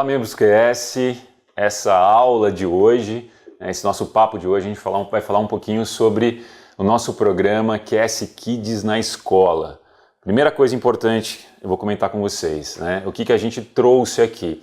Olá, membros QS. Essa aula de hoje, esse nosso papo de hoje, a gente vai falar um pouquinho sobre o nosso programa QS Kids na escola. Primeira coisa importante, eu vou comentar com vocês, né? O que a gente trouxe aqui.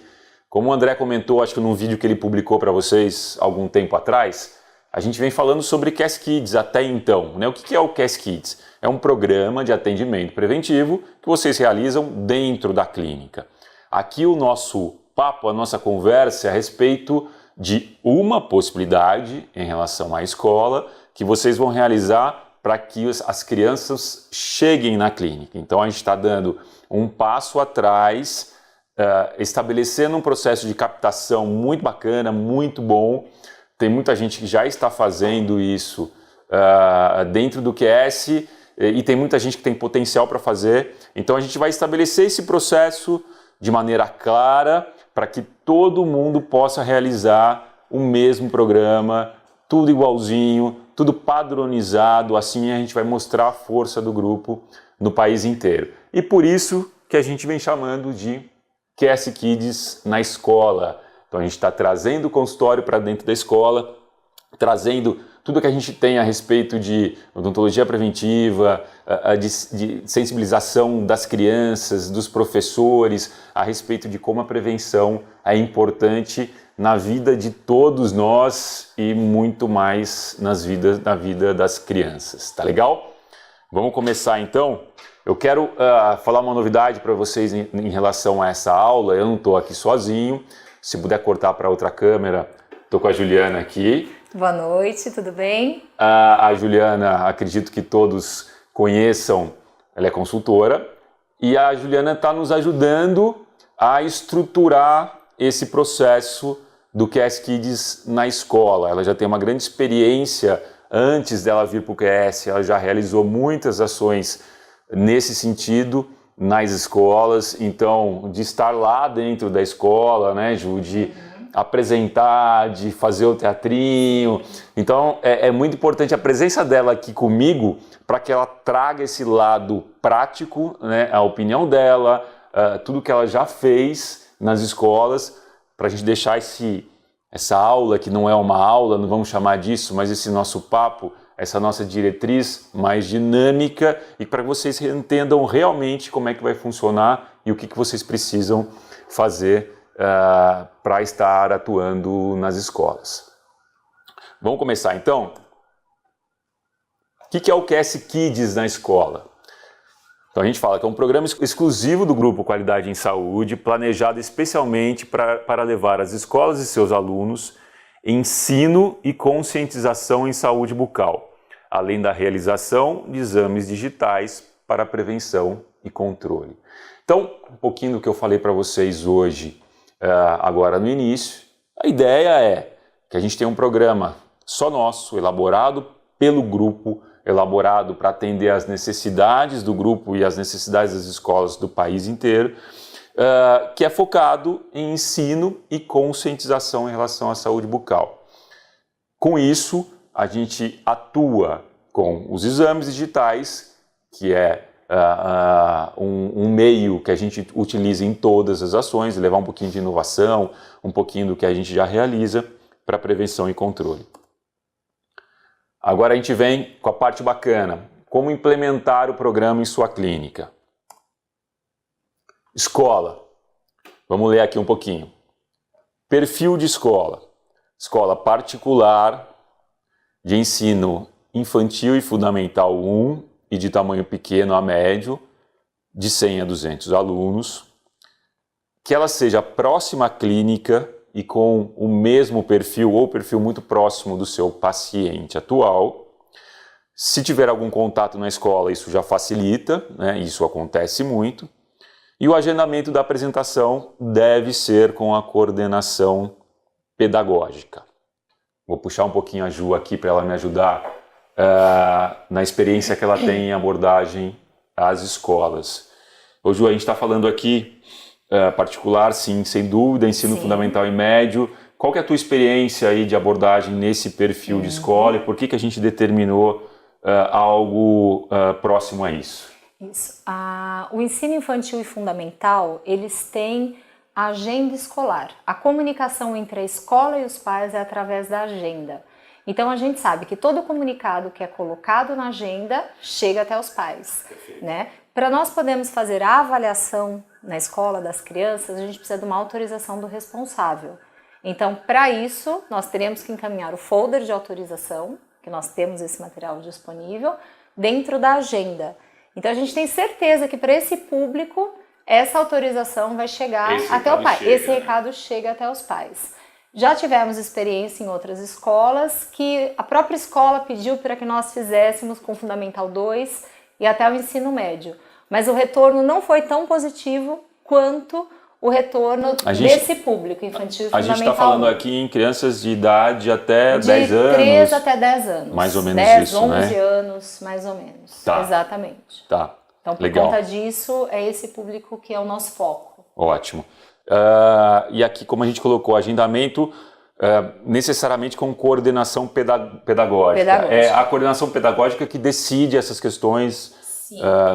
Como o André comentou, acho que num vídeo que ele publicou para vocês algum tempo atrás, a gente vem falando sobre QS Kids até então, né? O que é o QS Kids? É um programa de atendimento preventivo que vocês realizam dentro da clínica. Aqui o nosso papo, a nossa conversa é a respeito de uma possibilidade em relação à escola que vocês vão realizar para que as crianças cheguem na clínica. Então a gente está dando um passo atrás, estabelecendo um processo de captação muito bacana, muito bom. Tem muita gente que já está fazendo isso dentro do QS e tem muita gente que tem potencial para fazer. Então a gente vai estabelecer esse processo de maneira clara para que todo mundo possa realizar o mesmo programa, tudo igualzinho, tudo padronizado. Assim a gente vai mostrar a força do grupo no país inteiro. E por isso que a gente vem chamando de QS Kids na escola. Então a gente está trazendo o consultório para dentro da escola, trazendo tudo que a gente tem a respeito de odontologia preventiva, de sensibilização das crianças, dos professores, a respeito de como a prevenção é importante na vida de todos nós e muito mais na vida das crianças. Tá legal? Vamos começar então? Eu quero falar uma novidade para vocês em relação a essa aula. Eu não estou aqui sozinho. Se puder cortar para outra câmera, estou com a Juliana aqui. Boa noite, tudo bem? A Juliana, acredito que todos conheçam, ela é consultora. E a Juliana está nos ajudando a estruturar esse processo do QS Kids na escola. Ela já tem uma grande experiência antes dela vir para o QS, ela já realizou muitas ações nesse sentido nas escolas. Então, de estar lá dentro da escola, né, Ju, de apresentar, de fazer o teatrinho. Então é muito importante a presença dela aqui comigo para que ela traga esse lado prático, né, a opinião dela, tudo que ela já fez nas escolas, para a gente deixar essa aula, que não é uma aula, não vamos chamar disso, mas esse nosso papo, essa nossa diretriz mais dinâmica, e para que vocês entendam realmente como é que vai funcionar e o que vocês precisam fazer para estar atuando nas escolas. Vamos começar então? O que é o QS Kids na escola? Então a gente fala que é um programa exclusivo do Grupo Qualidade em Saúde, planejado especialmente para levar as escolas e seus alunos ensino e conscientização em saúde bucal, além da realização de exames digitais para prevenção e controle. Então, um pouquinho do que eu falei para vocês hoje, agora no início, a ideia é que a gente tem um programa só nosso, elaborado pelo grupo, elaborado para atender às necessidades do grupo e às necessidades das escolas do país inteiro, que é focado em ensino e conscientização em relação à saúde bucal. Com isso, a gente atua com os exames digitais, que é um meio que a gente utiliza em todas as ações, levar um pouquinho de inovação, um pouquinho do que a gente já realiza para prevenção e controle. Agora a gente vem com a parte bacana, como implementar o programa em sua clínica. Escola, vamos ler aqui um pouquinho. Perfil de escola, escola particular de ensino infantil e fundamental 1 e de tamanho pequeno a médio, de 100 a 200 alunos, que ela seja próxima à clínica e com o mesmo perfil ou perfil muito próximo do seu paciente atual. Se tiver algum contato na escola, isso já facilita, né? Isso acontece muito. E o agendamento da apresentação deve ser com a coordenação pedagógica. Vou puxar um pouquinho a Ju aqui para ela me ajudar na experiência que ela tem em abordagem às escolas. Ô Ju, a gente está falando aqui particular, sim, sem dúvida, ensino fundamental e médio. Qual que é a tua experiência aí de abordagem nesse perfil de escola e por que a gente determinou algo próximo a isso? Isso. O ensino infantil e fundamental, eles têm a agenda escolar. A comunicação entre a escola e os pais é através da agenda. Então a gente sabe que todo comunicado que é colocado na agenda chega até os pais, né? Para nós podermos fazer a avaliação na escola das crianças, a gente precisa de uma autorização do responsável. Então, para isso, nós teremos que encaminhar o folder de autorização, que nós temos esse material disponível, dentro da agenda. Então a gente tem certeza que para esse público, essa autorização vai chegar até o pai. Esse recado chega até os pais. Já tivemos experiência em outras escolas que a própria escola pediu para que nós fizéssemos com o Fundamental 2 e até o ensino médio. Mas o retorno não foi tão positivo quanto o retorno desse público infantil e Fundamental 1. A gente está falando aqui em crianças de idade até 10 anos? De 3 até 10 anos. Mais ou menos 10, isso, 11 né? anos, mais ou menos. Tá. Exatamente. Tá. Então, por Legal. conta disso, é esse público que é o nosso foco. Ótimo. E aqui, como a gente colocou, agendamento necessariamente com coordenação pedagógica. É a coordenação pedagógica que decide essas questões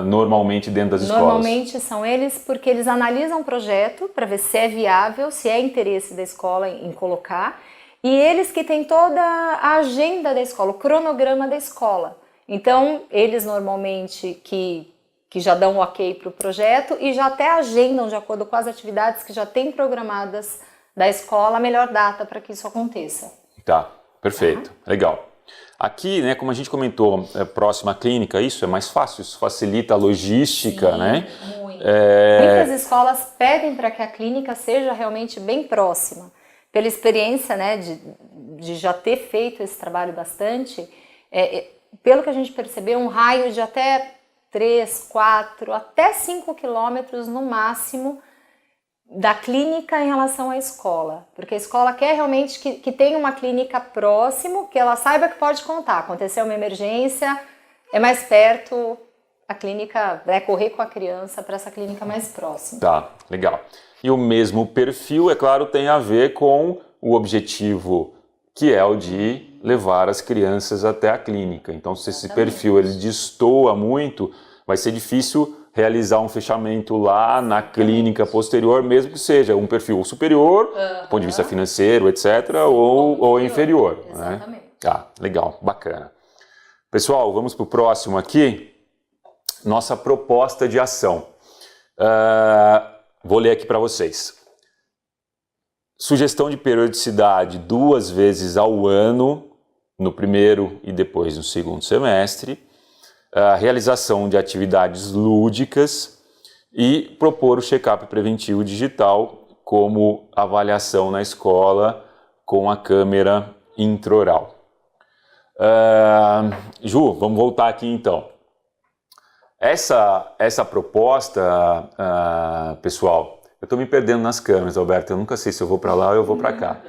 normalmente dentro das escolas. Normalmente são eles porque eles analisam o projeto para ver se é viável, se é interesse da escola em colocar, e eles que têm toda a agenda da escola, o cronograma da escola. Então, eles normalmente que já dão ok para o projeto e já até agendam, de acordo com as atividades que já têm programadas da escola, a melhor data para que isso aconteça. Tá, perfeito, legal. Aqui, né, como a gente comentou, próxima à clínica, isso é mais fácil, isso facilita a logística, Sim, né? Muito. Muitas escolas pedem para que a clínica seja realmente bem próxima. Pela experiência, né, de já ter feito esse trabalho bastante, pelo que a gente percebeu, um raio de até 3, 4, até 5 quilômetros no máximo da clínica em relação à escola. Porque a escola quer realmente que tenha uma clínica próximo, que ela saiba que pode contar. Aconteceu uma emergência, é mais perto, a clínica vai correr com a criança para essa clínica mais próxima. Tá, legal. E o mesmo perfil, é claro, tem a ver com o objetivo, que é o de levar as crianças até a clínica. Então, se esse perfil ele destoa muito, vai ser difícil realizar um fechamento lá na clínica posterior, mesmo que seja um perfil superior, do ponto de vista financeiro, etc., ou inferior. Exatamente. Né? Tá, legal, bacana. Pessoal, vamos para o próximo aqui. Nossa proposta de ação. Vou ler aqui para vocês. Sugestão de periodicidade 2 vezes ao ano, no primeiro e depois no segundo semestre. A realização de atividades lúdicas e propor o check-up preventivo digital como avaliação na escola com a câmera intraoral. Ju, vamos voltar aqui então. Essa proposta, pessoal, eu estou me perdendo nas câmeras, Alberto, eu nunca sei se eu vou para lá ou eu vou para cá.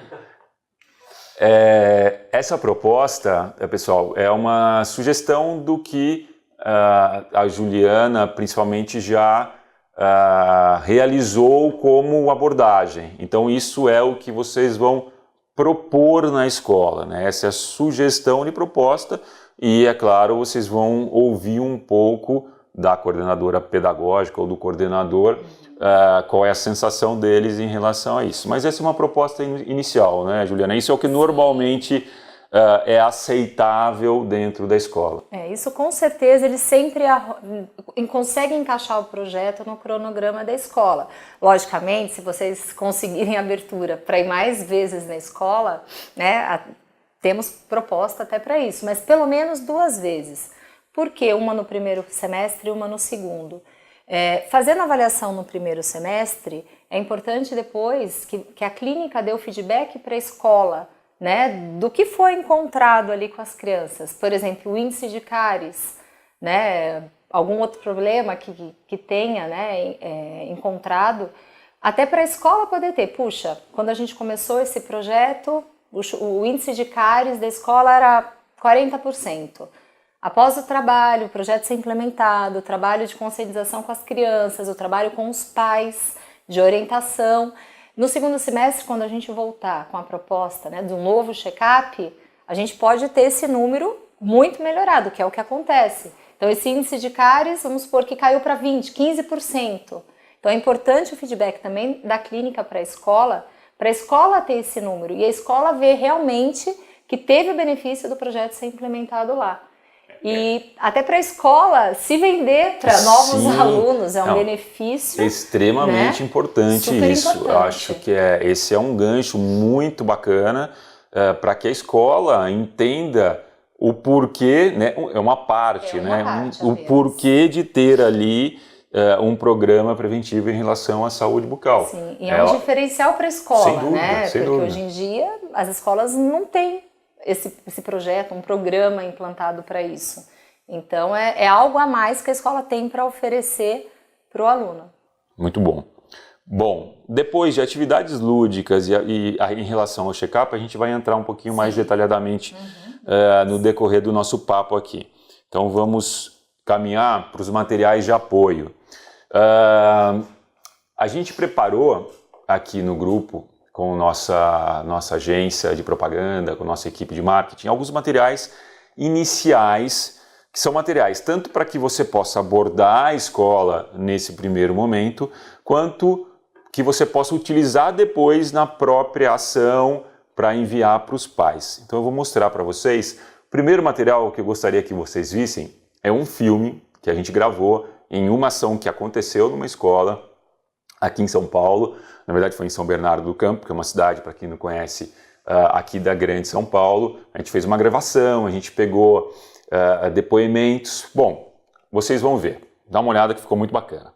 Essa proposta, pessoal, é uma sugestão do que a Juliana, principalmente, já realizou como abordagem. Então, isso é o que vocês vão propor na escola, né? Essa é a sugestão de proposta e, é claro, vocês vão ouvir um pouco da coordenadora pedagógica ou do coordenador qual é a sensação deles em relação a isso. Mas essa é uma proposta inicial, né, Juliana? Isso é o que normalmente é aceitável dentro da escola. Isso com certeza, eles sempre conseguem encaixar o projeto no cronograma da escola. Logicamente, se vocês conseguirem abertura para ir mais vezes na escola, né, temos proposta até para isso, mas pelo menos 2 vezes. Por quê? Uma no primeiro semestre e uma no segundo. Fazendo avaliação no primeiro semestre, é importante depois que a clínica dê o feedback para a escola, né, do que foi encontrado ali com as crianças. Por exemplo, o índice de cáries, né, algum outro problema que tenha, né, encontrado, até para a escola poder ter. Puxa, quando a gente começou esse projeto, o índice de cáries da escola era 40%. Após o trabalho, o projeto ser implementado, o trabalho de conscientização com as crianças, o trabalho com os pais, de orientação, no segundo semestre, quando a gente voltar com a proposta, né, de um novo check-up, a gente pode ter esse número muito melhorado, que é o que acontece. Então, esse índice de cáries, vamos supor que caiu para 20%, 15%. Então, Então é importante o feedback também da clínica para a escola ter esse número e a escola ver realmente que teve o benefício do projeto ser implementado lá. E até para a escola se vender para novos alunos é um benefício extremamente importante. Super isso. Importante. Eu acho que esse é um gancho muito bacana para que a escola entenda o porquê, né? É uma parte, o porquê de ter ali um programa preventivo em relação à saúde bucal. Sim, e é um diferencial para a escola, sem dúvida, né? Sem Porque dúvida. Hoje em dia as escolas não têm esse projeto, um programa implantado para isso. Então é algo a mais que a escola tem para oferecer para o aluno. Muito bom. Bom, depois de atividades lúdicas e em relação ao check-up, a gente vai entrar um pouquinho mais detalhadamente no decorrer do nosso papo aqui. Então vamos caminhar para os materiais de apoio. A gente preparou aqui no grupo, com nossa agência de propaganda, com nossa equipe de marketing, alguns materiais iniciais, que são materiais tanto para que você possa abordar a escola nesse primeiro momento, quanto que você possa utilizar depois na própria ação para enviar para os pais. Então eu vou mostrar para vocês. O primeiro material que eu gostaria que vocês vissem é um filme que a gente gravou em uma ação que aconteceu numa escola aqui em São Paulo. Na verdade foi em São Bernardo do Campo, que é uma cidade, para quem não conhece, aqui da Grande São Paulo. A gente fez uma gravação, a gente pegou depoimentos. Bom, vocês vão ver. Dá uma olhada que ficou muito bacana.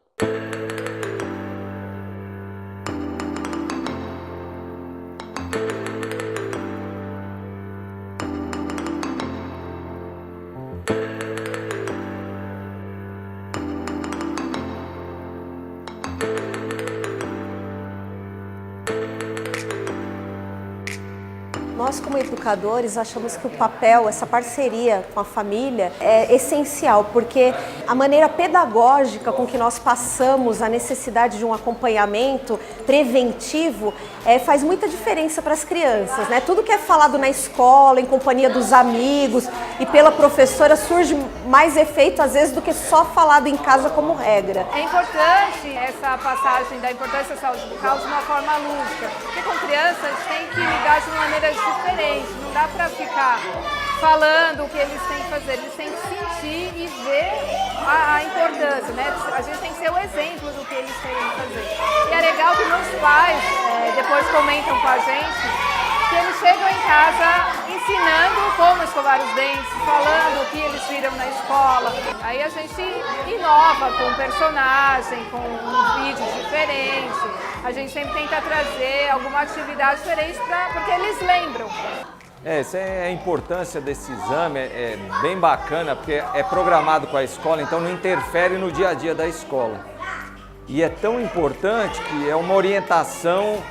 Nós, como educadores, achamos que o papel, essa parceria com a família é essencial, porque a maneira pedagógica com que nós passamos a necessidade de um acompanhamento preventivo faz muita diferença para as crianças, né? Tudo que é falado na escola, em companhia dos amigos e pela professora, surge mais efeito, às vezes, do que só falado em casa como regra. É importante essa passagem da importância da saúde bucal de uma forma lúdica, porque com crianças tem que lidar de maneiras diferentes, não dá para ficar falando o que eles têm que fazer, eles têm que sentir e ver a importância, né? A gente tem que ser o exemplo do que eles têm que fazer. E é legal que meus pais depois comentam com a gente que eles chegam em casa ensinando como escovar os dentes, falando o que eles viram na escola. Aí a gente inova com um personagem, com um vídeo diferente. A gente sempre tenta trazer alguma atividade diferente porque eles lembram. Essa é a importância desse exame, é bem bacana, porque é programado com a escola, então não interfere no dia a dia da escola. E é tão importante que é uma orientação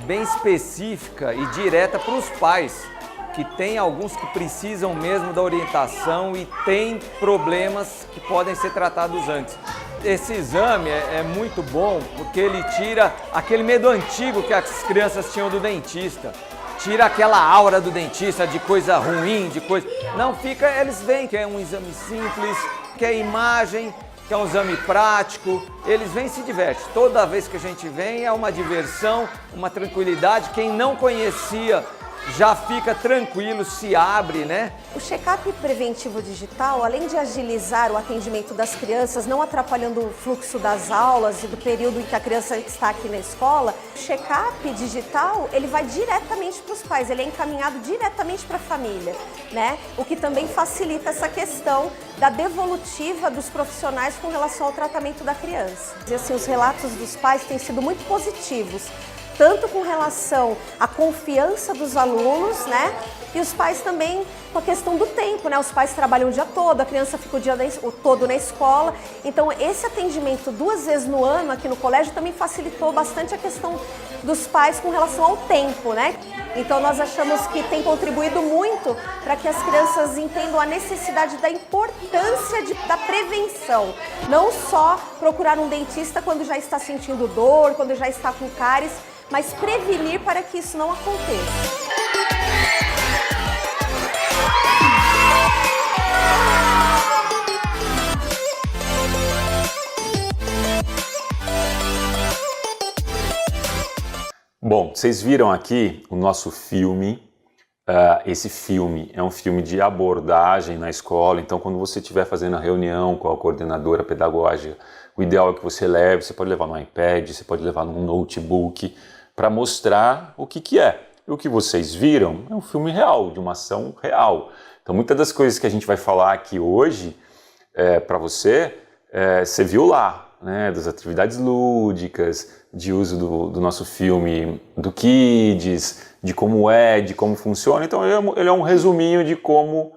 bem específica e direta para os pais, que tem alguns que precisam mesmo da orientação e tem problemas que podem ser tratados antes. Esse exame é muito bom porque ele tira aquele medo antigo que as crianças tinham do dentista. Tira aquela aura do dentista de coisa ruim, de coisa... Não, fica, eles veem que é um exame simples, que é imagem, que é um exame prático, eles vêm e se divertem. Toda vez que a gente vem é uma diversão, uma tranquilidade. Quem não conhecia já fica tranquilo, se abre, né? O check-up preventivo digital, além de agilizar o atendimento das crianças, não atrapalhando o fluxo das aulas e do período em que a criança está aqui na escola, o check-up digital, ele vai diretamente para os pais, ele é encaminhado diretamente para a família, né? O que também facilita essa questão da devolutiva dos profissionais com relação ao tratamento da criança. E assim, os relatos dos pais têm sido muito positivos, tanto com relação à confiança dos alunos, né? E os pais também com a questão do tempo, né? Os pais trabalham o dia todo, a criança fica o todo na escola. Então, esse atendimento 2 vezes no ano aqui no colégio também facilitou bastante a questão dos pais com relação ao tempo, né? Então, nós achamos que tem contribuído muito para que as crianças entendam a necessidade da importância da prevenção. Não só procurar um dentista quando já está sentindo dor, quando já está com cáries, mas prevenir para que isso não aconteça. Bom, vocês viram aqui o nosso filme. Esse filme é um filme de abordagem na escola, então quando você estiver fazendo a reunião com a coordenadora pedagógica, o ideal é que você leve, você pode levar no iPad, você pode levar num notebook, para mostrar o que é. E o que vocês viram é um filme real, de uma ação real. Então muitas das coisas que a gente vai falar aqui hoje para você, você viu lá, né, das atividades lúdicas, de uso do nosso filme, do Kids, de como funciona. Então ele é um resuminho de como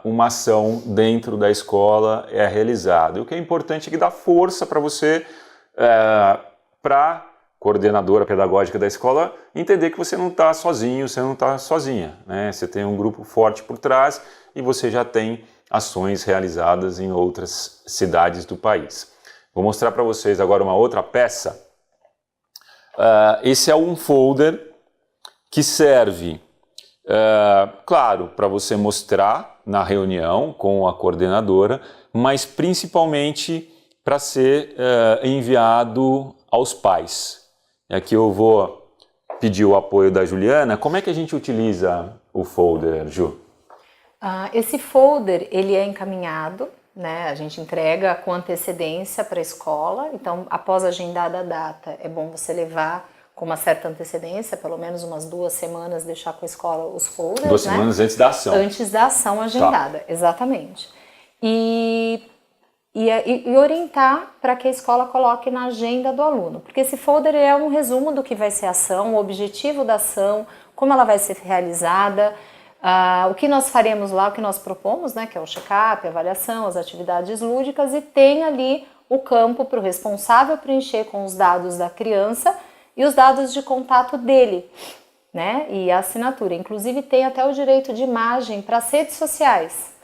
uma ação dentro da escola é realizada. E o que é importante é que dá força para você, para a coordenadora pedagógica da escola, entender que você não está sozinho, você não está sozinha, né? Você tem um grupo forte por trás e você já tem ações realizadas em outras cidades do país. Vou mostrar para vocês agora uma outra peça. Esse é um folder que serve, claro, para você mostrar na reunião com a coordenadora, mas principalmente para ser enviado aos pais. E aqui eu vou pedir o apoio da Juliana. Como é que a gente utiliza o folder, Ju? Esse folder, ele é encaminhado, né? A gente entrega com antecedência para a escola, então após agendada a data, é bom você levar com uma certa antecedência, pelo menos umas 2 semanas, deixar com a escola os folders. 2 semanas antes da ação. Antes da ação agendada, exatamente. E orientar para que a escola coloque na agenda do aluno, porque esse folder é um resumo do que vai ser a ação, o objetivo da ação, como ela vai ser realizada, o que nós faremos lá, o que nós propomos, né, que é o check-up, a avaliação, as atividades lúdicas, e tem ali o campo para o responsável preencher com os dados da criança e os dados de contato dele, né, e a assinatura. Inclusive tem até o direito de imagem para as redes sociais,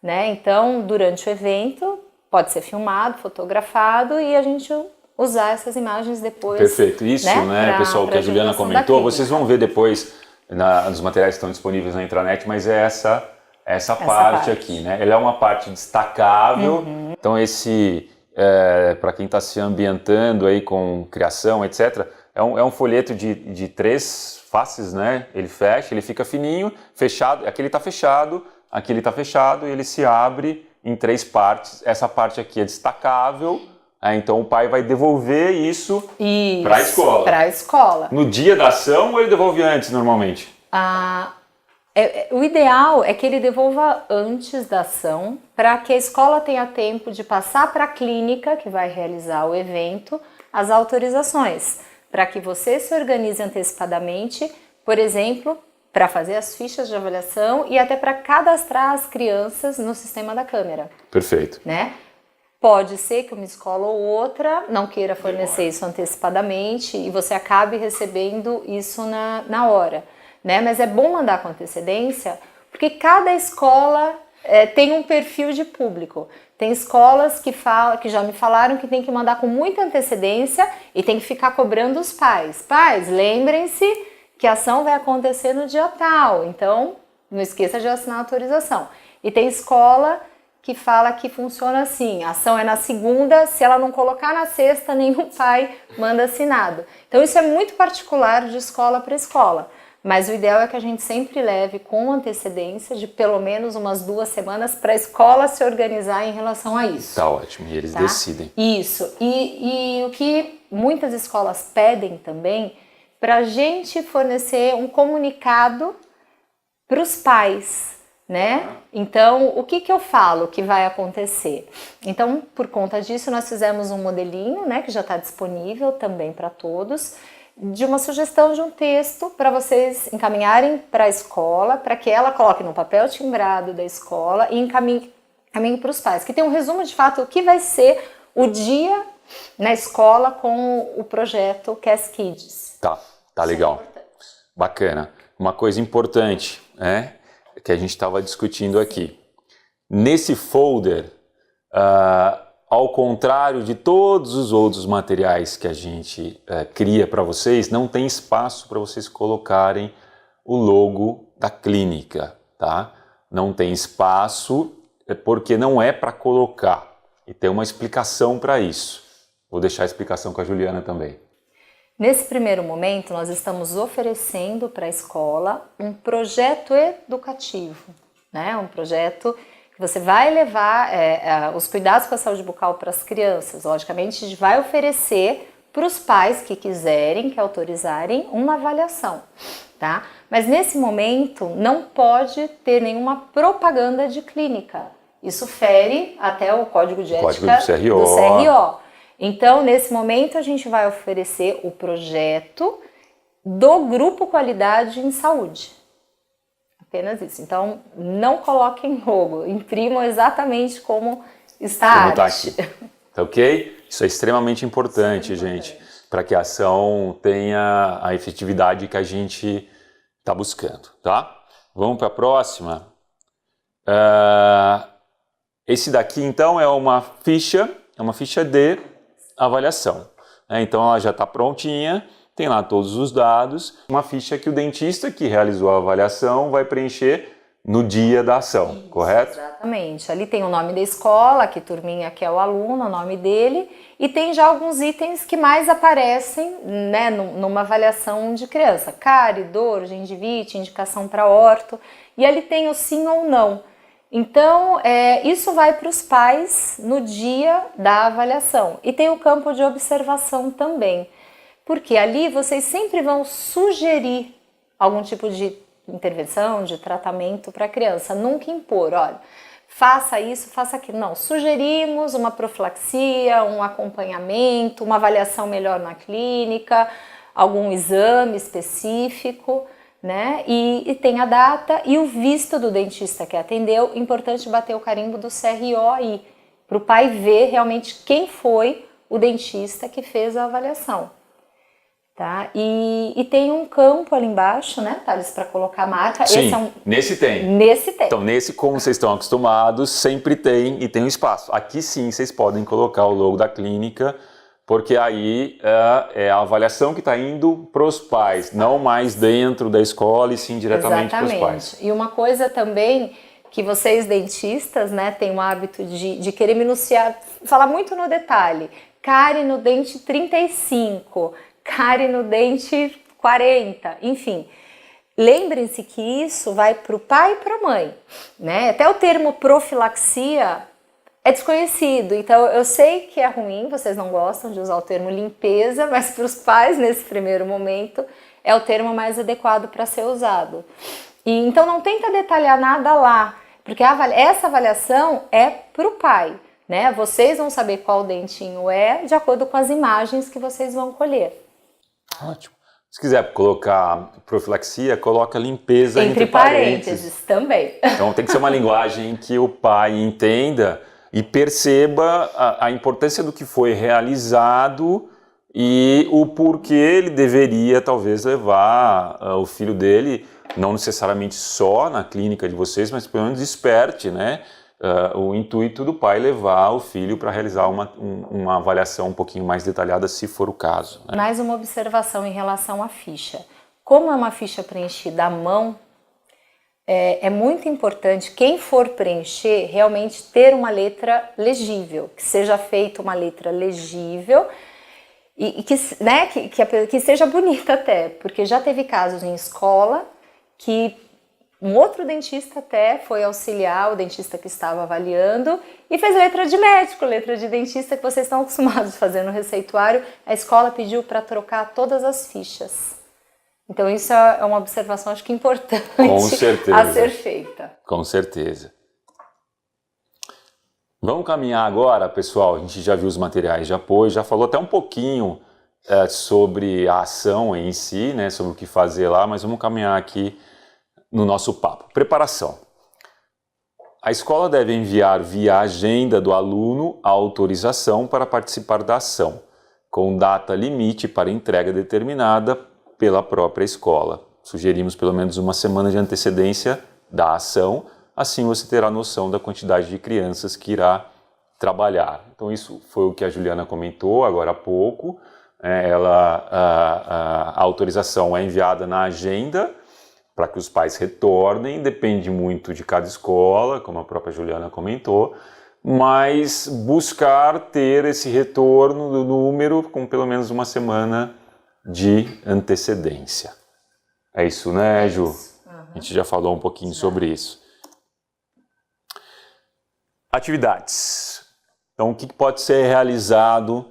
né, então durante o evento pode ser filmado, fotografado e a gente usar essas imagens depois. Perfeito, isso, né, pessoal, que a Juliana comentou, vocês vão ver depois nos materiais que estão disponíveis na intranet, mas é essa parte aqui, né? Ela é uma parte destacável, então para quem está se ambientando aí com criação, etc., é um folheto de 3 faces, né? Ele fecha, ele fica fininho, fechado, aqui ele está fechado, aqui ele está fechado e ele se abre em 3 partes. Essa parte aqui é destacável, então o pai vai devolver isso para a escola. Para a escola. No dia da ação ou ele devolve antes normalmente? O ideal é que ele devolva antes da ação, para que a escola tenha tempo de passar para a clínica que vai realizar o evento as autorizações, para que você se organize antecipadamente, por exemplo, para fazer as fichas de avaliação e até para cadastrar as crianças no sistema da câmera. Perfeito. Né? Pode ser que uma escola ou outra não queira fornecer isso antecipadamente e você acabe recebendo isso na hora, né? Mas é bom mandar com antecedência, porque cada escola tem um perfil de público. Tem escolas que já me falaram que tem que mandar com muita antecedência e tem que ficar cobrando os pais. Pais, lembrem-se que a ação vai acontecer no dia tal, então não esqueça de assinar a autorização. E tem escola que fala que funciona assim, a ação é na segunda, se ela não colocar na sexta, nenhum pai manda assinado. Então isso é muito particular de escola para escola, mas o ideal é que a gente sempre leve com antecedência de pelo menos umas 2 semanas para a escola se organizar em relação a isso. Tá ótimo, e eles decidem. Isso, e o que muitas escolas pedem também, para a gente fornecer um comunicado para os pais, né? Então, o que eu falo que vai acontecer? Então, por conta disso, nós fizemos um modelinho, né, que já está disponível também para todos, de uma sugestão de um texto para vocês encaminharem para a escola, para que ela coloque no papel timbrado da escola e encaminhe para os pais, que tem um resumo de fato o que vai ser o dia na escola com o projeto Cas Kids. Tá legal. Bacana. Uma coisa importante, né, que a gente estava discutindo aqui. Nesse folder, ao contrário de todos os outros materiais que a gente cria para vocês, não tem espaço para vocês colocarem o logo da clínica, tá? Não tem espaço porque não é para colocar. E tem uma explicação para isso. Vou deixar a explicação com a Juliana também. Nesse primeiro momento, nós estamos oferecendo para a escola um projeto educativo, né? Um projeto que você vai levar os cuidados com a saúde bucal para as crianças. Logicamente, a gente vai oferecer para os pais que quiserem, que autorizarem, uma avaliação, tá? Mas nesse momento não pode ter nenhuma propaganda de clínica. Isso fere até o código de ética do CRO. do CRO. Então, nesse momento, a gente vai oferecer o projeto do Grupo Qualidade em Saúde. Apenas isso. Então, não coloquem logo, imprimam exatamente como está a arte. Tá aqui. Tá ok? Isso é extremamente importante, gente, para que a ação tenha a efetividade que a gente está buscando, tá? Vamos para a próxima. Esse daqui, então, é uma ficha de avaliação. Então, ela já está prontinha, tem lá todos os dados, uma ficha que o dentista que realizou a avaliação vai preencher no dia da ação, isso, correto? Exatamente. Ali tem o nome da escola, que turminha que é o aluno, o nome dele, e tem já alguns itens que mais aparecem, né, numa avaliação de criança. Cárie, dor, gengivite, indicação para orto, e ali tem o sim ou não. Então, isso vai para os pais no dia da avaliação. E tem o campo de observação também, porque ali vocês sempre vão sugerir algum tipo de intervenção, de tratamento para a criança, nunca impor, olha, faça isso, faça aquilo. Não, sugerimos uma profilaxia, um acompanhamento, uma avaliação melhor na clínica, algum exame específico, né? E tem a data e o visto do dentista que atendeu. Importante bater o carimbo do CRO aí, para o pai ver realmente quem foi o dentista que fez a avaliação. Tá? E tem um campo ali embaixo, né, Thales, para colocar a marca. Sim, esse nesse tem. Nesse tem. Então, nesse, como vocês estão acostumados, sempre tem e tem um espaço. Aqui sim, vocês podem colocar o logo da clínica, porque aí é a avaliação que está indo para os pais, não mais dentro da escola e sim diretamente para os pais. E uma coisa também que vocês dentistas, né, têm o hábito de querer minuciar, falar muito no detalhe. Cárie no dente 35, cárie no dente 40, enfim. Lembrem-se que isso vai para o pai e para a mãe, né? Até o termo profilaxia é desconhecido, então eu sei que é ruim, vocês não gostam de usar o termo limpeza, mas para os pais, nesse primeiro momento, é o termo mais adequado para ser usado. E, então não tenta detalhar nada lá, porque essa avaliação é para o pai, né? Vocês vão saber qual dentinho é de acordo com as imagens que vocês vão colher. Ótimo. Se quiser colocar profilaxia, coloca limpeza entre parênteses também. Então tem que ser uma linguagem que o pai entenda e perceba a importância do que foi realizado e o porquê ele deveria talvez levar o filho dele, não necessariamente só na clínica de vocês, mas pelo menos desperte, né, o intuito do pai levar o filho para realizar uma avaliação um pouquinho mais detalhada, se for o caso, né? Mais uma observação em relação à ficha. Como é uma ficha preenchida à mão, é muito importante, quem for preencher, realmente ter uma letra legível, que seja feita uma letra legível e que, né, que seja bonita até, porque já teve casos em escola que um outro dentista até foi auxiliar o dentista que estava avaliando e fez letra de médico, letra de dentista que vocês estão acostumados a fazer no receituário. A escola pediu para trocar todas as fichas. Então isso é uma observação, acho que importante a ser feita. Com certeza. Vamos caminhar agora, pessoal. A gente já viu os materiais de apoio, já falou até um pouquinho sobre a ação em si, né, sobre o que fazer lá, mas vamos caminhar aqui no nosso papo. Preparação. A escola deve enviar via agenda do aluno a autorização para participar da ação, com data limite para entrega determinada pela própria escola. Sugerimos pelo menos uma semana de antecedência da ação, assim você terá noção da quantidade de crianças que irá trabalhar. Então isso foi o que a Juliana comentou agora há pouco. A autorização é enviada na agenda para que os pais retornem, depende muito de cada escola, como a própria Juliana comentou, mas buscar ter esse retorno do número com pelo menos uma semana de antecedência. É isso, né, Ju? A gente já falou um pouquinho sobre isso. Atividades. Então, o que pode ser realizado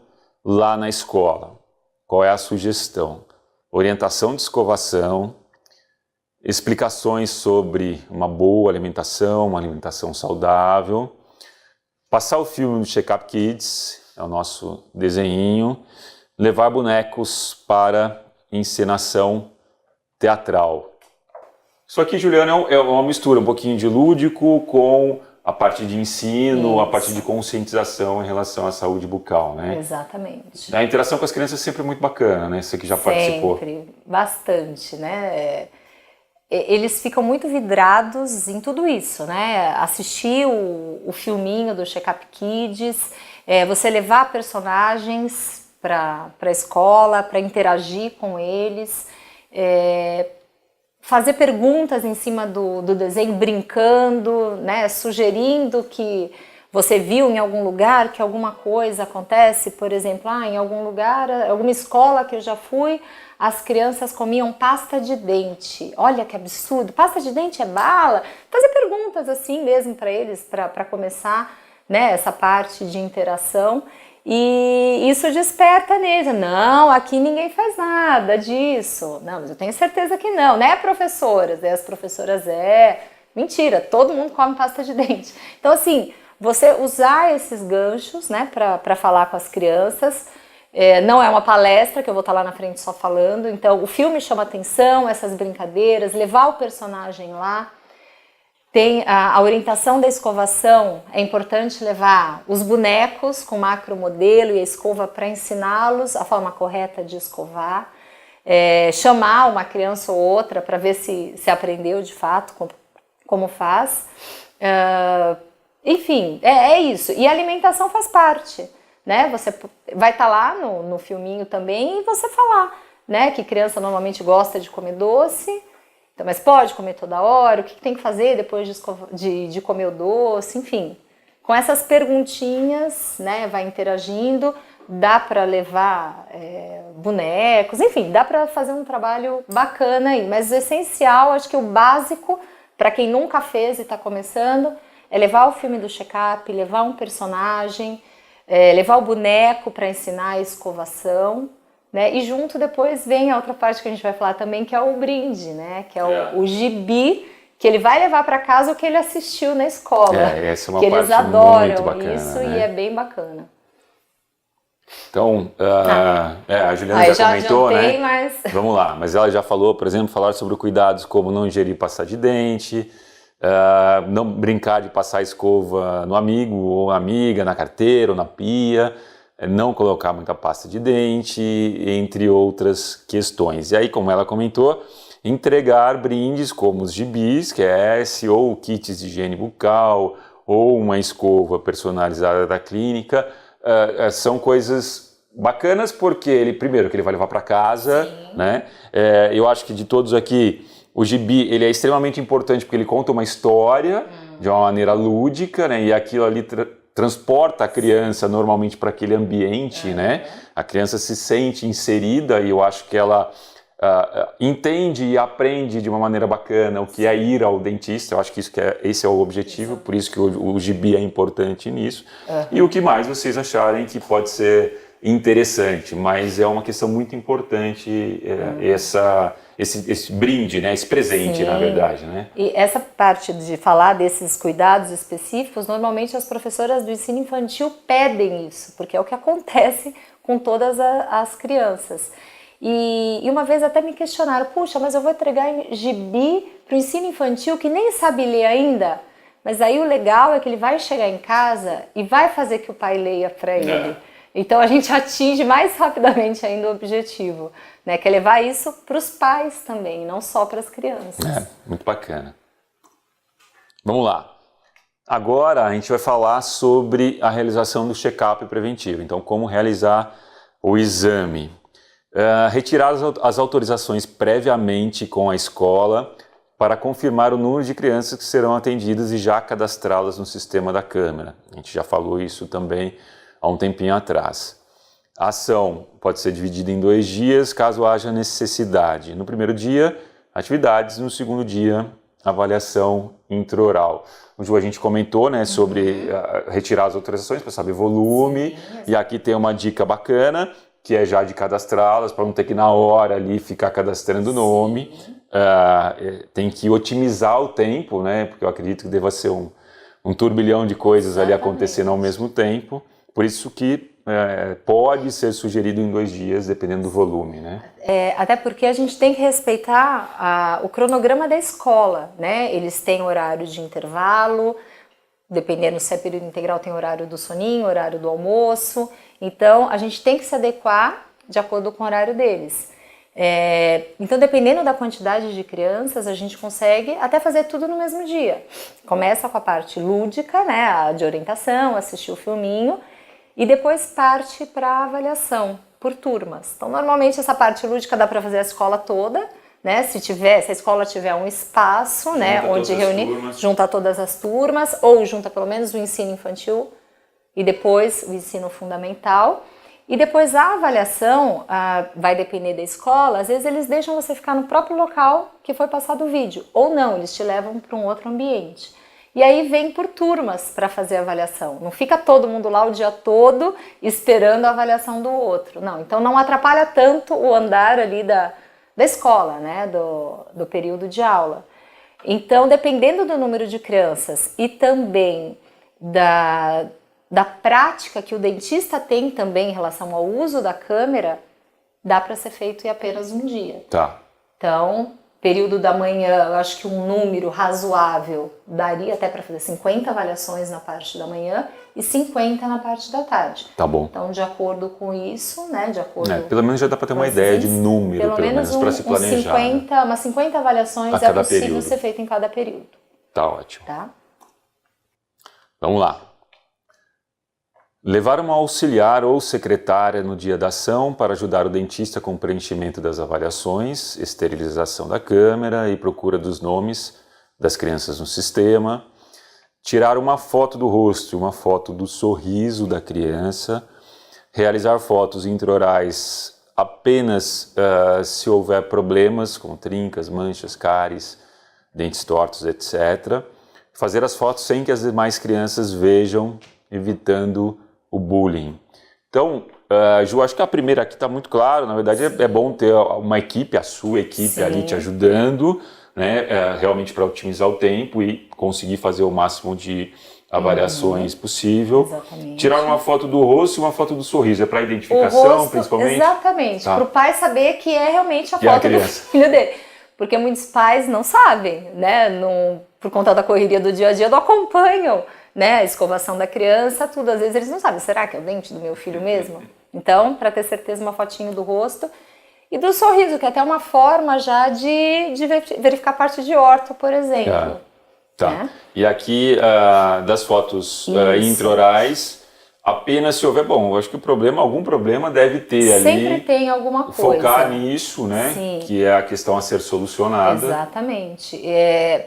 lá na escola? Qual é a sugestão? Orientação de escovação, explicações sobre uma boa alimentação, uma alimentação saudável, passar o filme do Check-up Kids, é o nosso desenhinho, levar bonecos para encenação teatral. Isso aqui, Juliana, é uma mistura, um pouquinho de lúdico com a parte de ensino, Isso. a parte de conscientização em relação à saúde bucal, né? Exatamente. A interação com as crianças é sempre muito bacana, né? Você que já participou. Sempre, bastante, né? Eles ficam muito vidrados em tudo isso, né? Assistir o filminho do Check-up Kids, você levar personagens para a escola, para interagir com eles, fazer perguntas em cima do desenho, brincando, né? Sugerindo que você viu em algum lugar que alguma coisa acontece, por exemplo, em algum lugar, alguma escola que eu já fui, as crianças comiam pasta de dente. Olha que absurdo, pasta de dente é bala? Fazer perguntas assim mesmo para eles, para começar, né, essa parte de interação. E isso desperta neles. Não, aqui ninguém faz nada disso. Não, mas eu tenho certeza que não, né, professoras? As professoras, mentira, todo mundo come pasta de dente. Então, assim, você usar esses ganchos, né, para falar com as crianças. Não é uma palestra que eu vou estar lá na frente só falando. Então, o filme chama atenção, essas brincadeiras, levar o personagem lá. Tem a orientação da escovação, é importante levar os bonecos com macromodelo e a escova para ensiná-los a forma correta de escovar, chamar uma criança ou outra para ver se aprendeu de fato como faz. Enfim, é isso. E a alimentação faz parte, né? Você vai estar lá no filminho também e você falar, né, que criança normalmente gosta de comer doce. Então, mas pode comer toda hora, o que tem que fazer depois de comer o doce, enfim. Com essas perguntinhas, né, vai interagindo, dá para levar bonecos, enfim, dá para fazer um trabalho bacana aí. Mas o essencial, acho que o básico, para quem nunca fez e está começando, é levar o filme do check-up, levar um personagem, levar o boneco para ensinar a escovação. Né? E junto depois vem a outra parte que a gente vai falar também, que é o brinde, né? Que é o gibi, que ele vai levar para casa o que ele assistiu na escola. Essa é uma que parte eles adoram muito bacana, isso, né? E é bem bacana. Então, a Juliana já comentou, adiantei, né? Mas... Vamos lá, mas ela já falou, por exemplo, falar sobre cuidados como não ingerir pasta de dente, não brincar de passar escova no amigo ou amiga, na carteira ou na pia, não colocar muita pasta de dente, entre outras questões. E aí, como ela comentou, entregar brindes como os gibis, que é esse, ou kits de higiene bucal, ou uma escova personalizada da clínica, são coisas bacanas porque primeiro que ele vai levar para casa, né? Eu acho que de todos aqui, o gibi ele é extremamente importante porque ele conta uma história de uma maneira lúdica, né? E aquilo ali transporta a criança normalmente para aquele ambiente, né? A criança se sente inserida e eu acho que ela entende e aprende de uma maneira bacana o que é ir ao dentista. Eu acho que esse é o objetivo, por isso que o gibi é importante nisso. E o que mais vocês acharem que pode ser interessante, mas é uma questão muito importante esse brinde, né? Esse presente, Sim. na verdade, né? E essa parte de falar desses cuidados específicos, normalmente as professoras do ensino infantil pedem isso, porque é o que acontece com todas as crianças. E uma vez até me questionaram, puxa, mas eu vou entregar gibi para o ensino infantil que nem sabe ler ainda? Mas aí o legal é que ele vai chegar em casa e vai fazer que o pai leia para ele. Então a gente atinge mais rapidamente ainda o objetivo, né? Que é levar isso para os pais também, não só para as crianças. Muito bacana. Vamos lá. Agora a gente vai falar sobre a realização do check-up preventivo. Então, como realizar o exame. Retirar as autorizações previamente com a escola para confirmar o número de crianças que serão atendidas e já cadastrá-las no sistema da Câmara. A gente já falou isso também há um tempinho atrás. A ação pode ser dividida em 2 dias, caso haja necessidade. No primeiro dia, atividades. No segundo dia, avaliação intraoral. O Ju, a gente comentou, né, sobre retirar as autorizações para saber volume. Sim, e aqui tem uma dica bacana, que é já de cadastrá-las, para não ter que na hora ali ficar cadastrando o nome. Tem que otimizar o tempo, né, porque eu acredito que deva ser um turbilhão de coisas ali acontecendo ao mesmo tempo. Por isso que pode ser sugerido em 2 dias, dependendo do volume, né? Até porque a gente tem que respeitar o cronograma da escola, né? Eles têm horário de intervalo, dependendo se é período integral, tem horário do soninho, horário do almoço. Então, a gente tem que se adequar de acordo com o horário deles. Então, dependendo da quantidade de crianças, a gente consegue até fazer tudo no mesmo dia. Começa com a parte lúdica, né? A de orientação, assistir o filminho, e depois parte para a avaliação por turmas. Então, normalmente essa parte lúdica dá para fazer a escola toda, né? Se a escola tiver um espaço, né, onde reunir, junta todas as turmas, ou junta pelo menos o ensino infantil e depois o ensino fundamental. E depois a avaliação vai depender da escola. Às vezes eles deixam você ficar no próprio local que foi passado o vídeo, ou não, eles te levam para um outro ambiente. E aí vem por turmas para fazer a avaliação. Não fica todo mundo lá o dia todo esperando a avaliação do outro. Não, então não atrapalha tanto o andar ali da escola, né, do período de aula. Então, dependendo do número de crianças e também da prática que o dentista tem também em relação ao uso da câmera, dá para ser feito em apenas um dia. Tá. Então, período da manhã, eu acho que um número razoável daria até para fazer 50 avaliações na parte da manhã e 50 na parte da tarde. Tá bom. Então, de acordo com isso, né, de acordo... Pelo menos já dá para ter uma ideia de número, pelo menos para se planejar. Umas 50 avaliações é possível ser feito em cada período. Tá ótimo. Tá? Vamos lá. Levar uma auxiliar ou secretária no dia da ação para ajudar o dentista com o preenchimento das avaliações, esterilização da câmera e procura dos nomes das crianças no sistema. Tirar uma foto do rosto e uma foto do sorriso da criança. Realizar fotos intraorais apenas se houver problemas como trincas, manchas, cáries, dentes tortos, etc. Fazer as fotos sem que as demais crianças vejam, evitando o bullying. Então, Ju, acho que a primeira aqui está muito claro. Na verdade, é bom ter uma equipe, a sua equipe Sim. ali te ajudando, né, realmente para otimizar o tempo e conseguir fazer o máximo de avaliações possível. Exatamente. Tirar uma foto do rosto e uma foto do sorriso. É para identificação, rosto, principalmente? Exatamente. Tá. Para o pai saber que é realmente a Que foto do filho dele. Porque muitos pais não sabem, né? Por conta da correria do dia a dia, não acompanham, né, a escovação da criança, tudo. Às vezes eles não sabem, será que é o dente do meu filho mesmo? Então, para ter certeza, uma fotinho do rosto e do sorriso, que é até uma forma já de verificar a parte de orto, por exemplo. Tá. Né? E aqui, das fotos intraorais, apenas se houver, bom, eu acho que algum problema deve ter ali. Sempre tem alguma coisa. Focar nisso, né? Sim. Que é a questão a ser solucionada. Exatamente.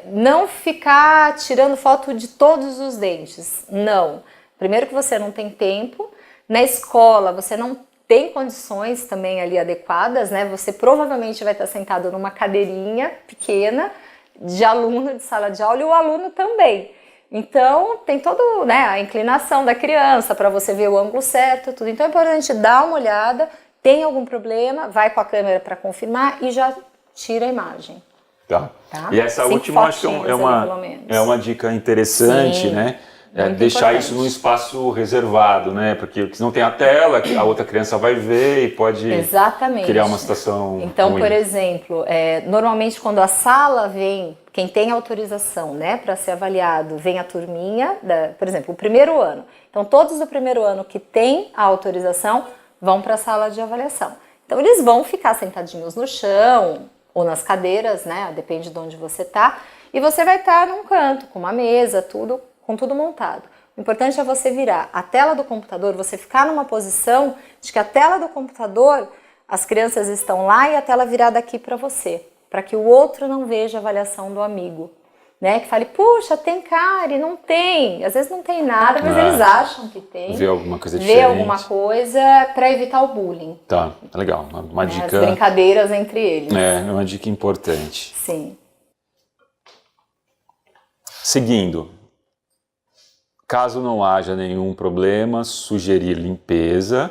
Não ficar tirando foto de todos os dentes, não. Primeiro que você não tem tempo, na escola você não tem condições também ali adequadas, né? Você provavelmente vai estar sentado numa cadeirinha pequena de aluno de sala de aula e o aluno também. Então, tem toda, né, a inclinação da criança para você ver o ângulo certo, tudo. Então, é importante dar uma olhada, tem algum problema, vai com a câmera para confirmar e já tira a imagem. Tá. E essa última, acho que é uma dica interessante, Sim, né? Deixar isso num espaço reservado, né? Porque se não tem a tela, a outra criança vai ver e pode criar uma situação Então, ruim. por exemplo, normalmente quando a sala vem, quem tem autorização, né, para ser avaliado, vem a turminha, por exemplo, o primeiro ano. Então, todos do primeiro ano que tem a autorização vão para a sala de avaliação. Então, eles vão ficar sentadinhos no chão ou nas cadeiras, né? Depende de onde você tá. E você vai estar num canto, com uma mesa, com tudo montado. O importante é você virar a tela do computador, você ficar numa posição de que a tela do computador, as crianças estão lá e a tela virada aqui para você, para que o outro não veja a avaliação do amigo, né, que fale, puxa, tem cárie, não tem. Às vezes não tem nada, mas eles acham que tem. Vê alguma coisa diferente. Vê alguma coisa para evitar o bullying. Tá, legal. Uma Né, dica. as brincadeiras entre eles. É uma dica importante. Sim. Seguindo, caso não haja nenhum problema, sugerir limpeza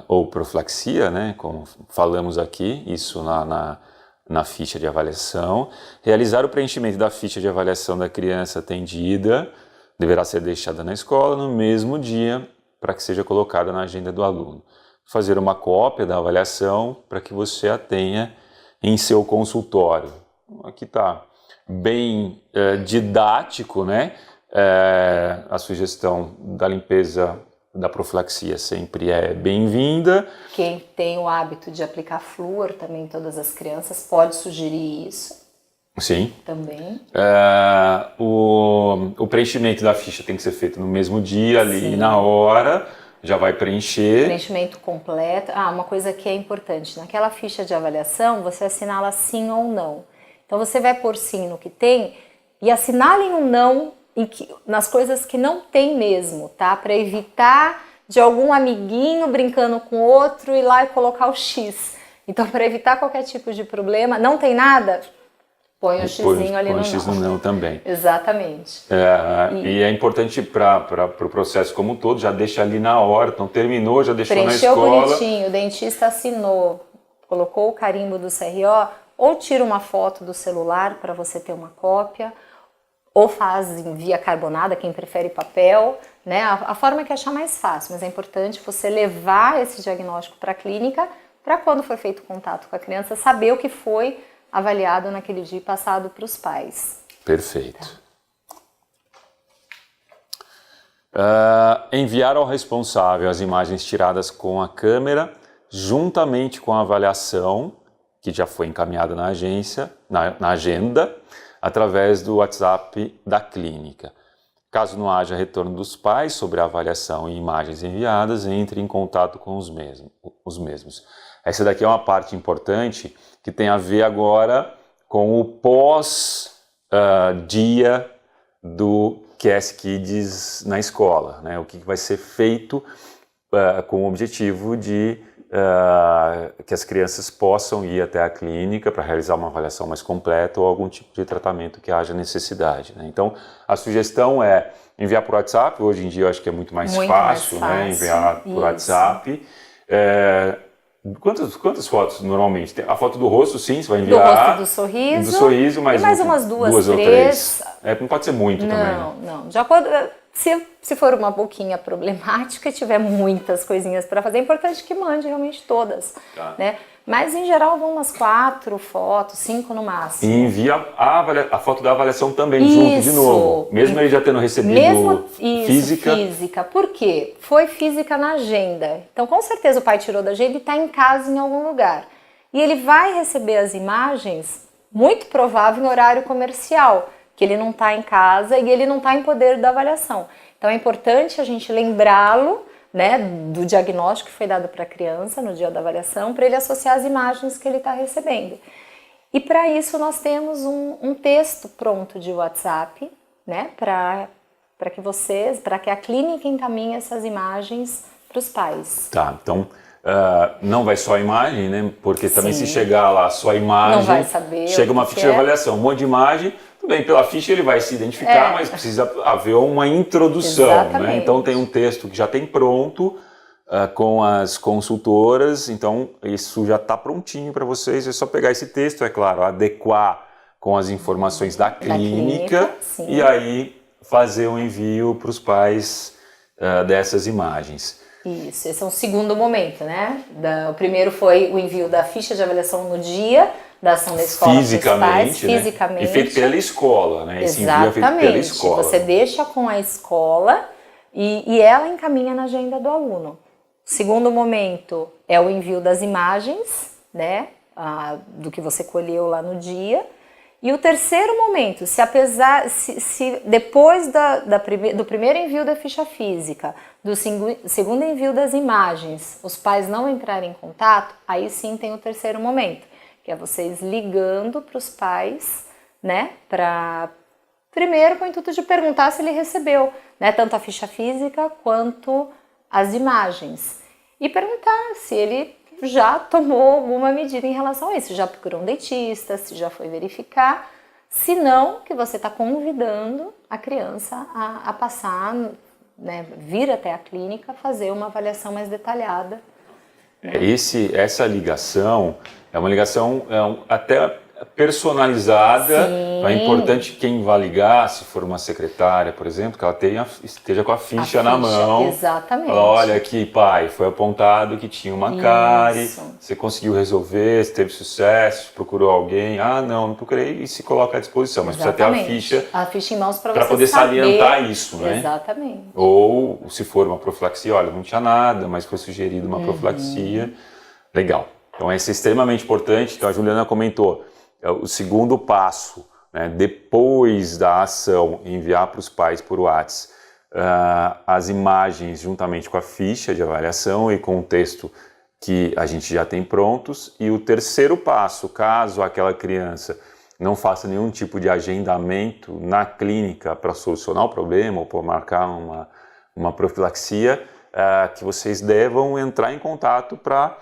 ou profilaxia, né, como falamos aqui, isso na ficha de avaliação. Realizar o preenchimento da ficha de avaliação da criança atendida deverá ser deixada na escola no mesmo dia para que seja colocada na agenda do aluno. Fazer uma cópia da avaliação para que você a tenha em seu consultório. Aqui está bem didático, né? A sugestão da limpeza da profilaxia sempre é bem-vinda. Quem tem o hábito de aplicar flúor também em todas as crianças pode sugerir isso. Sim. Também. O preenchimento da ficha tem que ser feito no mesmo dia, ali na hora, já vai preencher. Preenchimento completo. Uma coisa que é importante, naquela ficha de avaliação você assinala sim ou não. Então você vai pôr sim no que tem e assinalem um não nas coisas que não tem mesmo, tá? Para evitar de algum amiguinho brincando com outro ir lá e colocar o X. Então, para evitar qualquer tipo de problema, não tem nada, põe o xizinho ali no não. Põe o X no não também. Exatamente. E é importante para o processo como um todo, já deixa ali na hora, então terminou, já deixou na escola. Preencheu bonitinho, o dentista assinou, colocou o carimbo do CRO, ou tira uma foto do celular para você ter uma cópia, ou faz em via carbonada, quem prefere papel, né? A forma que achar mais fácil, mas é importante você levar esse diagnóstico para a clínica, para quando for feito contato com a criança, saber o que foi avaliado naquele dia e passado para os pais. Perfeito. Enviar ao responsável as imagens tiradas com a câmera, juntamente com a avaliação, que já foi encaminhada na agência, na agenda, através do WhatsApp da clínica. Caso não haja retorno dos pais sobre a avaliação e imagens enviadas, entre em contato com os mesmos. Essa daqui é uma parte importante que tem a ver agora com o pós-dia do QS Kids na escola, né? O que vai ser feito com o objetivo de que as crianças possam ir até a clínica para realizar uma avaliação mais completa ou algum tipo de tratamento que haja necessidade, né? Então, a sugestão é enviar por WhatsApp. Hoje em dia eu acho que é muito mais fácil, né? Enviar por WhatsApp. Quantas fotos normalmente? Tem a foto do rosto, sim, você vai enviar. Do rosto, do sorriso. Do sorriso, mais umas duas ou três. Não pode ser muito também. Não. De acordo, se for uma boquinha problemática e tiver muitas coisinhas para fazer, é importante que mande realmente todas. Tá. Né? Mas em geral vão umas 4 fotos, 5 no máximo. E envia a foto da avaliação também junto de novo. Mesmo ele já tendo recebido física. Por quê? Foi física na agenda. Então com certeza o pai tirou da agenda e está em casa em algum lugar. E ele vai receber as imagens, muito provável, em horário comercial, que ele não está em casa e ele não está em poder da avaliação. Então é importante a gente lembrá-lo, né, do diagnóstico que foi dado para a criança no dia da avaliação, para ele associar as imagens que ele está recebendo. E para isso nós temos um texto pronto de WhatsApp, né, para que a clínica encaminhe essas imagens para os pais. Tá, então não vai só a imagem, né, porque também se chegar lá só a imagem, não vai saber chega uma ficha de avaliação, um monte de imagem. Bem, pela ficha ele vai se identificar, mas precisa haver uma introdução, né? Então tem um texto que já tem pronto com as consultoras, então isso já está prontinho para vocês, é só pegar esse texto, é claro, adequar com as informações da clínica e aí fazer o envio para os pais dessas imagens. Isso, esse é um segundo momento, né? O primeiro foi o envio da ficha de avaliação no dia da ação da escola fisicamente, né? Fisicamente. E feito pela escola, né? Esse envio é feito pela escola. Você deixa com a escola e ela encaminha na agenda do aluno. O segundo momento é o envio das imagens, né? Do que você colheu lá no dia. E o terceiro momento, se depois do primeiro envio da ficha física, do segundo envio das imagens, os pais não entrarem em contato, aí sim tem o terceiro momento, que é vocês ligando para os pais, né, para primeiro com o intuito de perguntar se ele recebeu, né, tanto a ficha física quanto as imagens. E perguntar se ele já tomou alguma medida em relação a isso, já procurou um dentista, se já foi verificar. Se não, que você está convidando a criança a passar, né, vir até a clínica, fazer uma avaliação mais detalhada. Essa ligação é uma ligação até personalizada. Sim. É importante quem vai ligar, se for uma secretária, por exemplo, que ela esteja com a ficha na mão. Exatamente. Fala, olha aqui, pai, foi apontado que tinha uma cárie, você conseguiu resolver, você teve sucesso, procurou alguém, não procurei, e se coloca à disposição, mas Exatamente. precisa ter a ficha em mãos para você poder saber. salientar isso, né? Exatamente. Ou se for uma profilaxia, olha, não tinha nada, mas foi sugerido uma profilaxia. Legal. Então, isso é extremamente importante. Então, a Juliana comentou, o segundo passo, né, depois da ação, enviar para os pais por WhatsApp as imagens juntamente com a ficha de avaliação e com o texto que a gente já tem prontos. E o terceiro passo, caso aquela criança não faça nenhum tipo de agendamento na clínica para solucionar o problema ou para marcar uma profilaxia, que vocês devam entrar em contato para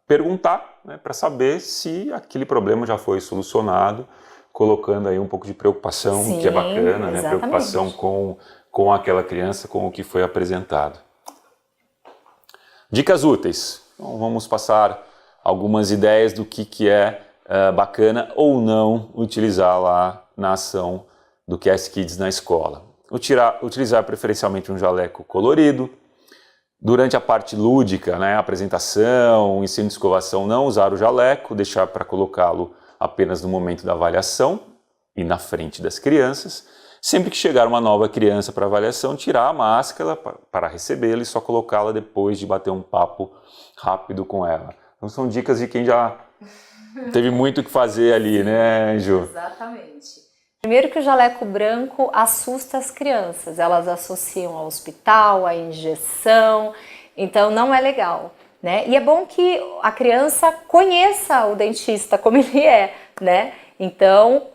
perguntar, né, para saber se aquele problema já foi solucionado, colocando aí um pouco de preocupação, Sim, que é bacana, né, exatamente. preocupação com aquela criança, com o que foi apresentado. Dicas úteis. Então, vamos passar algumas ideias do que é bacana ou não utilizar lá na ação do QS Kids na escola. Utilizar preferencialmente um jaleco colorido. Durante a parte lúdica, né, apresentação, ensino de escovação, não usar o jaleco, deixar para colocá-lo apenas no momento da avaliação e na frente das crianças. Sempre que chegar uma nova criança para avaliação, tirar a máscara para recebê-la e só colocá-la depois de bater um papo rápido com ela. Então são dicas de quem já teve muito o que fazer ali, né, Ju? Exatamente. Primeiro que o jaleco branco assusta as crianças, elas associam ao hospital, à injeção, então não é legal, né? E é bom que a criança conheça o dentista como ele é, né? Então,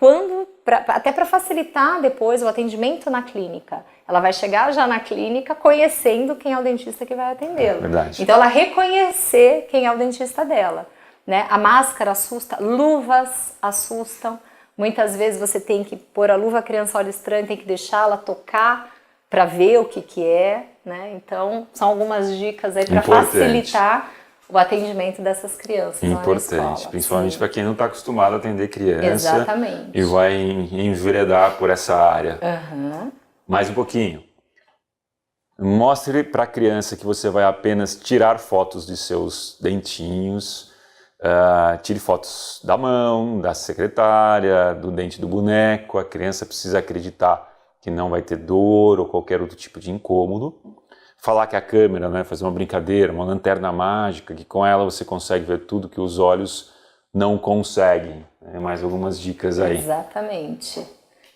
até para facilitar depois o atendimento na clínica, ela vai chegar já na clínica conhecendo quem é o dentista que vai atendê-la. Verdade. Então, ela reconhecer quem é o dentista dela, né? A máscara assusta, luvas assustam. Muitas vezes você tem que pôr a luva, a criança olha estranho, tem que deixá-la tocar para ver o que é, né? Então, são algumas dicas aí para facilitar o atendimento dessas crianças. Importante, principalmente para quem não está acostumado a atender criança. Exatamente. E vai enveredar por essa área. Uhum. Mais um pouquinho. Mostre para a criança que você vai apenas tirar fotos de seus dentinhos. Tire fotos da mão, da secretária, do dente do boneco. A criança precisa acreditar que não vai ter dor ou qualquer outro tipo de incômodo. Falar que a câmera, né, fazer uma brincadeira, uma lanterna mágica, que com ela você consegue ver tudo que os olhos não conseguem. Mais algumas dicas aí. Exatamente.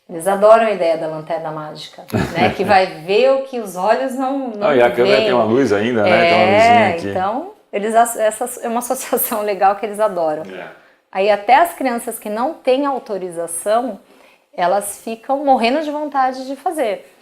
Eles adoram a ideia da lanterna mágica, né? Que vai ver o que os olhos não e a câmera tem uma luz ainda, né? Tem uma luzinha aqui. Então... essa é uma associação legal que eles adoram. Aí até as crianças que não têm autorização, elas ficam morrendo de vontade de fazer.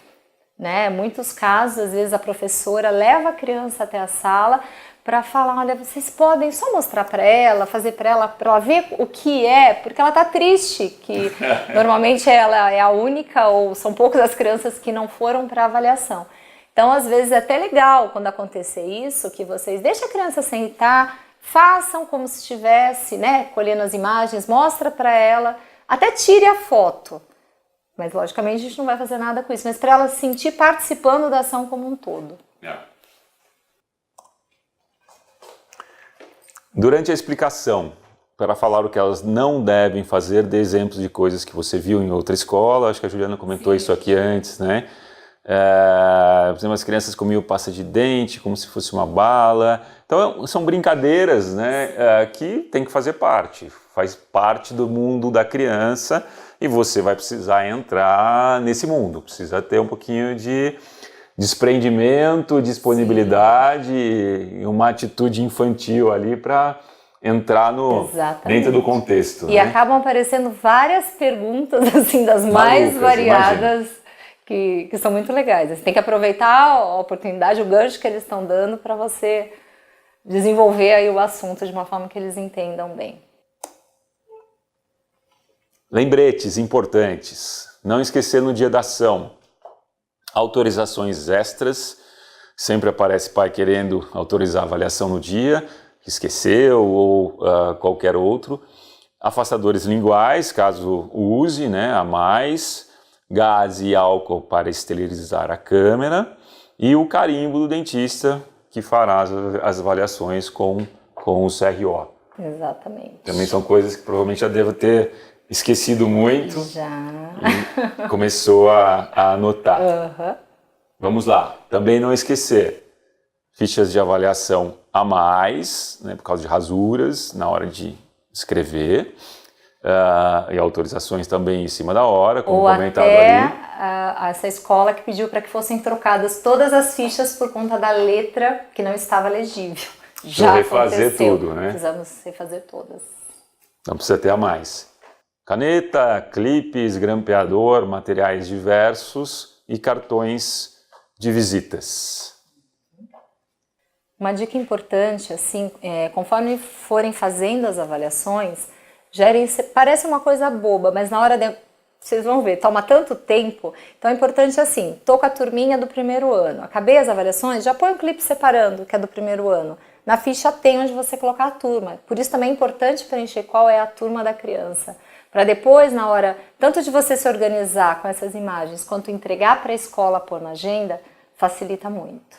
Né? Muitos casos, às vezes a professora leva a criança até a sala para falar, olha, vocês podem só mostrar para ela, fazer para ela ver o que é, porque ela está triste, que normalmente ela é a única ou são poucas as crianças que não foram para avaliação. Então, às vezes, é até legal quando acontecer isso, que vocês deixem a criança sentar, façam como se estivesse, né, colhendo as imagens, mostra para ela, até tire a foto. Mas, logicamente, a gente não vai fazer nada com isso, mas para ela se sentir participando da ação como um todo. Durante a explicação, para falar o que elas não devem fazer, dê exemplos de coisas que você viu em outra escola, acho que a Juliana comentou isso aqui antes, né? Por exemplo, as crianças comiam pasta de dente como se fosse uma bala. Então são brincadeiras, né, que tem que fazer parte, faz parte do mundo da criança e você vai precisar entrar nesse mundo, precisa ter um pouquinho de desprendimento, disponibilidade e uma atitude infantil ali para entrar dentro do contexto. E acabam aparecendo várias perguntas assim das mais variadas que são muito legais. Você tem que aproveitar a oportunidade, o gancho que eles estão dando para você desenvolver aí o assunto de uma forma que eles entendam bem. Lembretes importantes. Não esquecer no dia da ação. Autorizações extras. Sempre aparece pai querendo autorizar a avaliação no dia, esqueceu ou qualquer outro. Afastadores linguais, caso use, né, a mais. Gás e álcool para esterilizar a câmera. E o carimbo do dentista, que fará as avaliações com o CRO. Exatamente. Também são coisas que provavelmente já devo ter esquecido muito. Já. E começou a anotar. Uhum. Vamos lá. Também não esquecer. Fichas de avaliação a mais, né, por causa de rasuras na hora de escrever. E autorizações também em cima da hora, como ou comentado até ali. Essa escola que pediu para que fossem trocadas todas as fichas por conta da letra que não estava legível. Já refazer aconteceu. tudo, né? Precisamos refazer todas. Não precisa ter a mais. Caneta, clipes, grampeador, materiais diversos e cartões de visitas. Uma dica importante, assim, conforme forem fazendo as avaliações, parece uma coisa boba, mas na hora vocês vão ver, toma tanto tempo. Então é importante assim, tô com a turminha do primeiro ano, acabei as avaliações, já põe um clipe separando, que é do primeiro ano. Na ficha tem onde você colocar a turma. Por isso também é importante preencher qual é a turma da criança. Para depois, na hora, tanto de você se organizar com essas imagens, quanto entregar para a escola pôr na agenda, facilita muito.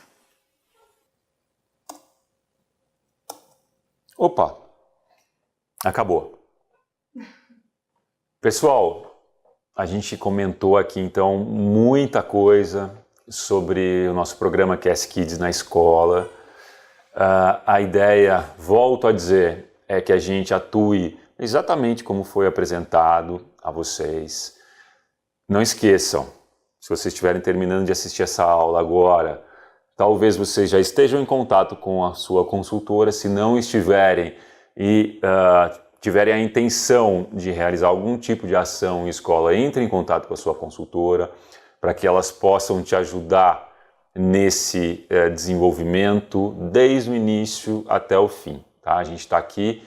Opa! Acabou. Pessoal, a gente comentou aqui então muita coisa sobre o nosso programa QS Kids na escola. A ideia, volto a dizer, é que a gente atue exatamente como foi apresentado a vocês. Não esqueçam, se vocês estiverem terminando de assistir essa aula agora, talvez vocês já estejam em contato com a sua consultora. Se não estiverem e tiverem a intenção de realizar algum tipo de ação em escola, entre em contato com a sua consultora para que elas possam te ajudar nesse desenvolvimento desde o início até o fim. Tá? A gente está aqui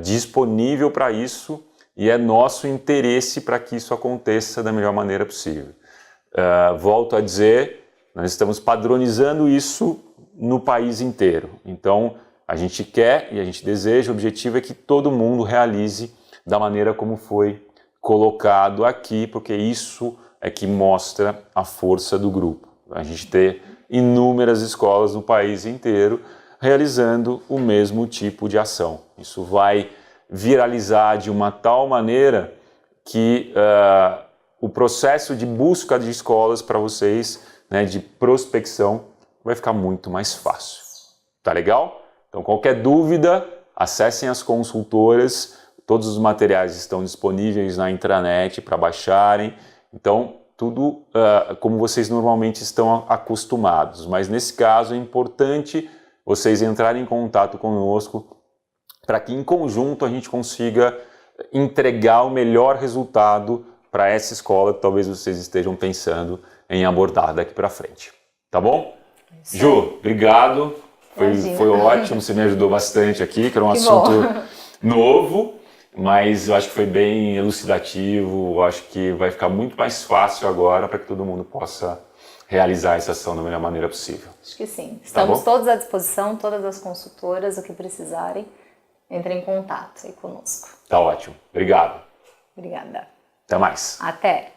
disponível para isso e é nosso interesse para que isso aconteça da melhor maneira possível. Volto a dizer, nós estamos padronizando isso no país inteiro. Então, a gente quer e a gente deseja, o objetivo é que todo mundo realize da maneira como foi colocado aqui, porque isso é que mostra a força do grupo. A gente ter inúmeras escolas no país inteiro realizando o mesmo tipo de ação. Isso vai viralizar de uma tal maneira que o processo de busca de escolas para vocês, né, de prospecção, vai ficar muito mais fácil. Tá legal? Então, qualquer dúvida, acessem as consultoras, todos os materiais estão disponíveis na intranet para baixarem. Então, tudo como vocês normalmente estão acostumados. Mas nesse caso é importante vocês entrarem em contato conosco para que em conjunto a gente consiga entregar o melhor resultado para essa escola que talvez vocês estejam pensando em abordar daqui para frente. Tá bom? Sim. Ju, obrigado. Foi ótimo, você me ajudou bastante aqui, que era um assunto novo, mas eu acho que foi bem elucidativo, eu acho que vai ficar muito mais fácil agora para que todo mundo possa realizar essa ação da melhor maneira possível. Acho que sim. Estamos todos à disposição, todas as consultoras, o que precisarem, entrem em contato aí conosco. Tá ótimo. Obrigado. Obrigada. Até mais. Até.